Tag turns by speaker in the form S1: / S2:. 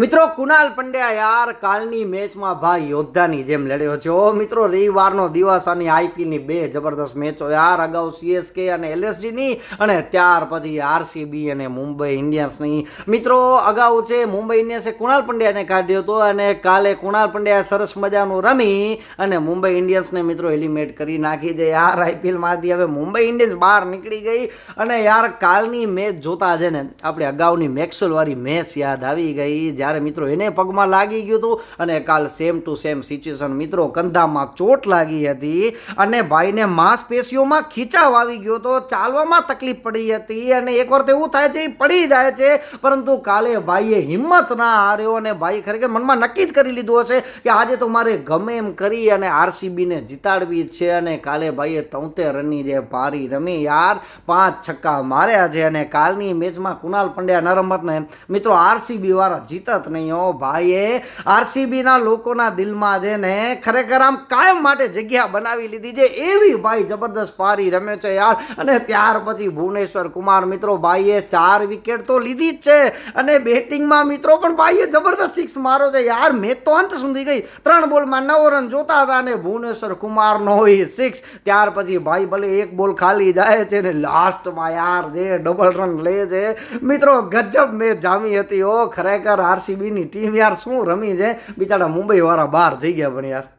S1: મિત્રો કુનાલ પંડ્યા યાર કાલની મેચમાં ભાઈ યોદ્ધાની જેમ લડ્યો છે. ઓ મિત્રો રવિવારનો દિવસ અને આઈપીએલની બે જબરદસ્ત મેચો યાર. અગાઉ સીએસકે અને એલએસજીની અને ત્યાર પછી આરસીબી અને મુંબઈ ઇન્ડિયન્સની. મિત્રો અગાઉ છે મુંબઈ ઇન્ડિયન્સે કુણાલ પંડ્યાને કાઢ્યો હતો અને કાલે કુણાલ પંડ્યા સરસ મજાનું રમી અને મુંબઈ ઇન્ડિયન્સને મિત્રો એલિમિનેટ કરી નાખી છે યાર આઈપીએલમાંથી. હવે મુંબઈ ઇન્ડિયન્સ બહાર નીકળી ગઈ અને યાર કાલની મેચ જોતા છે ને આપણે અગાઉની મેક્સવેલવાળી મેચ યાદ આવી ગઈ જ્યારે મિત્રો એને પગમાં લાગી ગયું હતું અને કાલ સેમ ટુ સેમ સિચ્યુએશન. મિત્રો કંધામાં ચોટ લાગી હતી અને ભાઈને માંસપેશીઓમાં ખીચાવ આવી ગયો હતો, ચાલવામાં તકલીફ પડી હતી અને એક વાર તો એવું થાય છે પડી જાય છે, પરંતુ કાલે ભાઈએ હિંમત ના હાર્યો અને ભાઈ ખરેખર મનમાં નક્કી જ કરી લીધું હશે કે આજે તો મારે ગમે એમ કરી અને આરસીબીને જીતાડવી જ છે. અને કાલે ભાઈએ 73 રનની જે પારી રમી યાર, 5 છક્કા માર્યા છે અને કાલની મેચમાં કુણાલ પંડ્યા ન રમત ને મિત્રો આરસીબી વાળા જીત નહીં હો. ભાઈએ આરસીબી ના લોકોના દિલમાં છે ને ખરેખર આમ કાયમ માટે જગ્યા બનાવી લીધી છે એવી ભાઈ જબરદસ્ત પારી રમે છે યાર. અને ત્યાર પછી ભુવનેશ્વર કુમાર મિત્રો ભાઈએ 4 વિકેટ તો લીધી જ છે અને બેટિંગમાં મિત્રો પણ ભાઈએ જબરદસ્ત સિક્સ મારો છે યાર. મેચ તો અંત સુધી ગઈ, 3 બોલમાં 9 રન જોતા હતા અને ભુવનેશ્વર કુમારનો 6. ત્યાર પછી ભાઈ ભલે એક બોલ ખાલી જાય છે ને લાસ્ટમાં યાર જે ડબલ રન લે છે મિત્રો, ગજબ મેચ જામી હતી. ઓ ખરેખર આરસીબીની ટીમ યાર શું રમી છે, બિચારા મુંબઈ વાળા બહાર થઈ ગયા પણ યાર.